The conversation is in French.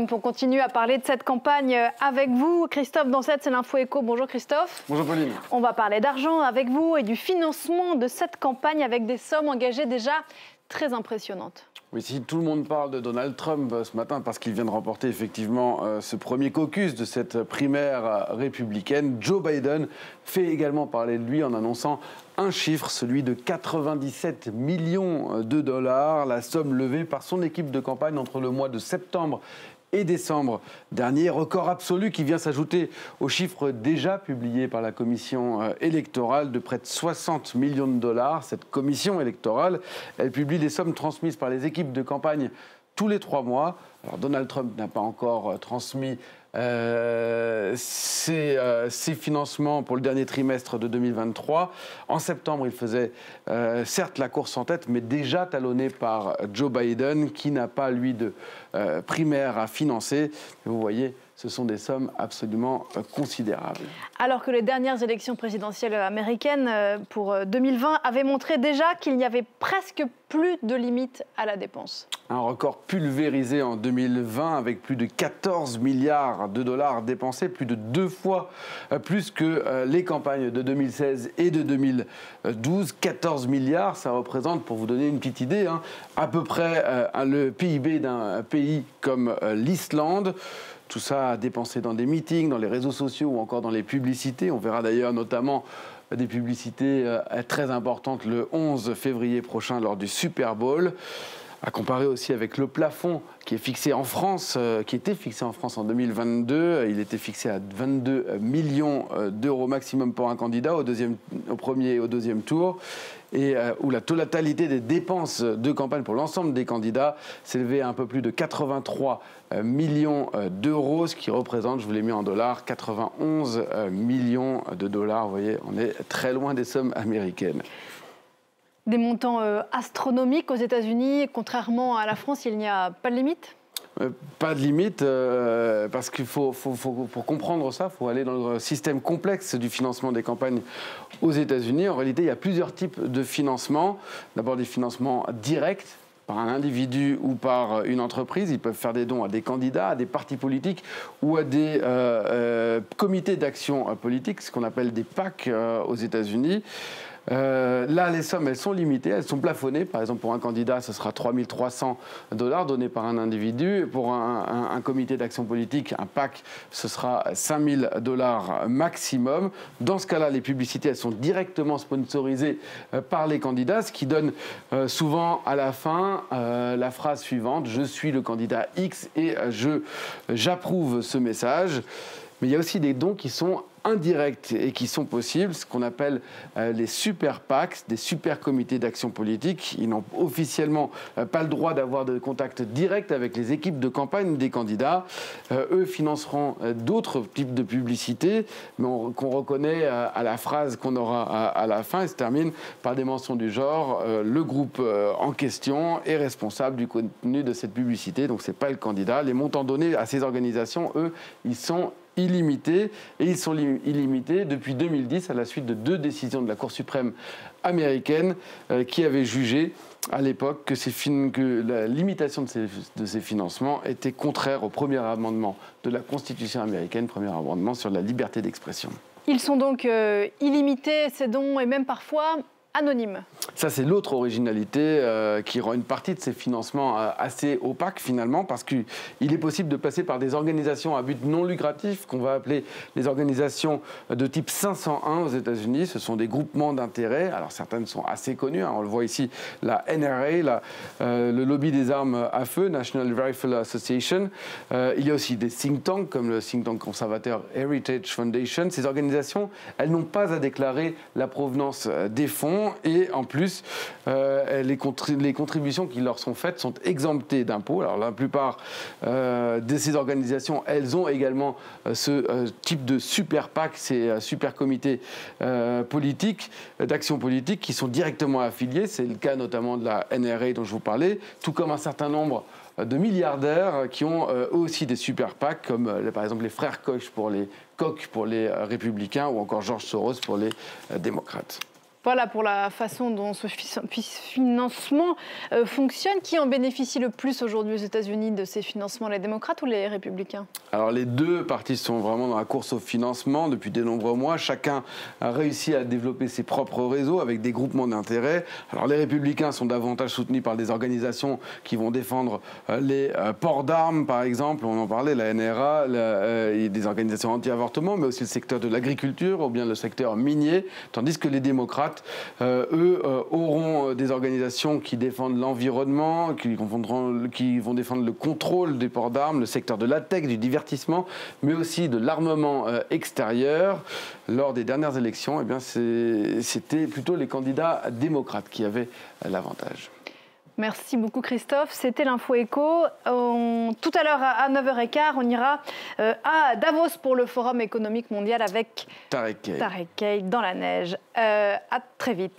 Pour continuer à parler de cette campagne avec vous, Christophe Dansette, c'est l'Info Écho. Bonjour Christophe. Bonjour Pauline. On va parler d'argent avec vous et du financement de cette campagne avec des sommes engagées déjà très impressionnantes. Oui, si tout le monde parle de Donald Trump ce matin parce qu'il vient de remporter effectivement ce premier caucus de cette primaire républicaine, Joe Biden fait également parler de lui en annonçant un chiffre, celui de 97 millions de dollars, la somme levée par son équipe de campagne entre le mois de septembre et décembre dernier, record absolu qui vient s'ajouter aux chiffres déjà publiés par la commission électorale de près de 60 millions de dollars. Cette commission électorale, elle publie les sommes transmises par les équipes de campagne tous les 3 mois. Alors Donald Trump n'a pas encore transmis ses financements pour le dernier trimestre de 2023. En septembre, il faisait certes la course en tête, mais déjà talonné par Joe Biden, qui n'a pas, lui, de primaire à financer. Vous voyez, ce sont des sommes absolument considérables. Alors que les dernières élections présidentielles américaines pour 2020 avaient montré déjà qu'il n'y avait presque plus de limite à la dépense. Un record pulvérisé en 2020 avec plus de 14 milliards de dollars dépensés, plus de 2 fois plus que les campagnes de 2016 et de 2012. 14 milliards, ça représente, pour vous donner une petite idée, à peu près le PIB d'un pays comme l'Islande. Tout ça dépensé dans des meetings, dans les réseaux sociaux ou encore dans les publicités. On verra d'ailleurs notamment des publicités très importantes le 11 février prochain lors du Super Bowl. À comparer aussi avec le plafond qui est fixé en France, qui était fixé en France en 2022. Il était fixé à 22 millions d'euros maximum pour un candidat au premier et au deuxième tour. Et où la totalité des dépenses de campagne pour l'ensemble des candidats s'élevait à un peu plus de 83 millions d'euros, ce qui représente, je vous l'ai mis en dollars, 91 millions de dollars. Vous voyez, on est très loin des sommes américaines. Des montants astronomiques aux États-Unis. Contrairement à la France, il n'y a pas de limite ? Pas de limite, parce qu'il faut, pour comprendre ça, il faut aller dans le système complexe du financement des campagnes aux États-Unis. En réalité, il y a plusieurs types de financement. D'abord, des financements directs, par un individu ou par une entreprise. Ils peuvent faire des dons à des candidats, à des partis politiques ou à des comités d'action politique, ce qu'on appelle des PAC aux États-Unis. Là, les sommes, elles sont limitées, elles sont plafonnées. Par exemple, pour un candidat, ce sera 3 300 $ donnés par un individu. Pour un comité d'action politique, un PAC, ce sera 5 000 $ maximum. Dans ce cas-là, les publicités, elles sont directement sponsorisées par les candidats, ce qui donne souvent à la fin la phrase suivante: je suis le candidat X et j'approuve ce message. Mais il y a aussi des dons qui sont indirects et qui sont possibles, ce qu'on appelle les super PAC, des super comités d'action politique. Ils n'ont officiellement pas le droit d'avoir de contact direct avec les équipes de campagne des candidats. Eux financeront d'autres types de publicités, mais qu'on reconnaît à la phrase qu'on aura à la fin, et se termine par des mentions du genre le groupe en question est responsable du contenu de cette publicité, donc c'est pas le candidat. Les montants donnés à ces organisations, eux, ils sont illimités, et ils sont illimités depuis 2010 à la suite de 2 décisions de la Cour suprême américaine qui avait jugé à l'époque que la limitation de ces financements était contraire au premier amendement de la Constitution américaine, premier amendement sur la liberté d'expression. Ils sont donc illimités, ces dons, et même parfois anonyme. Ça, c'est l'autre originalité qui rend une partie de ces financements assez opaques finalement, parce qu'il est possible de passer par des organisations à but non lucratif qu'on va appeler les organisations de type 501 aux États-Unis. Ce sont des groupements d'intérêt. Alors certaines sont assez connues, on le voit ici, la NRA, le lobby des armes à feu, National Rifle Association. Il y a aussi des think tanks comme le think tank conservateur Heritage Foundation. Ces organisations, elles n'ont pas à déclarer la provenance des fonds. Et en plus, les contributions qui leur sont faites sont exemptées d'impôts. Alors la plupart de ces organisations, elles ont également ce type de super PAC, ces super comités politiques, d'action politique, qui sont directement affiliés. C'est le cas notamment de la NRA dont je vous parlais, tout comme un certain nombre de milliardaires qui ont eux aussi des super PAC, comme par exemple les frères Koch pour les républicains ou encore George Soros pour les démocrates. Voilà pour la façon dont ce financement fonctionne. Qui en bénéficie le plus aujourd'hui aux États-Unis de ces financements, les démocrates ou les républicains? Alors les deux partis sont vraiment dans la course au financement depuis de nombreux mois. Chacun a réussi à développer ses propres réseaux avec des groupements d'intérêt. Alors les républicains sont davantage soutenus par des organisations qui vont défendre les ports d'armes, par exemple. On en parlait, la NRA, des organisations anti-avortement, mais aussi le secteur de l'agriculture ou bien le secteur minier. Tandis que les démocrates, eux, auront des organisations qui défendent l'environnement, qui vont défendre le contrôle des ports d'armes, le secteur de la tech, du divertissement, mais aussi de l'armement extérieur. Lors des dernières élections, eh bien, c'était plutôt les candidats démocrates qui avaient l'avantage. Merci beaucoup Christophe, c'était l'Info Écho. Tout à l'heure à 9h15, on ira à Davos pour le Forum économique mondial avec Tarek Kaye dans la neige. À très vite.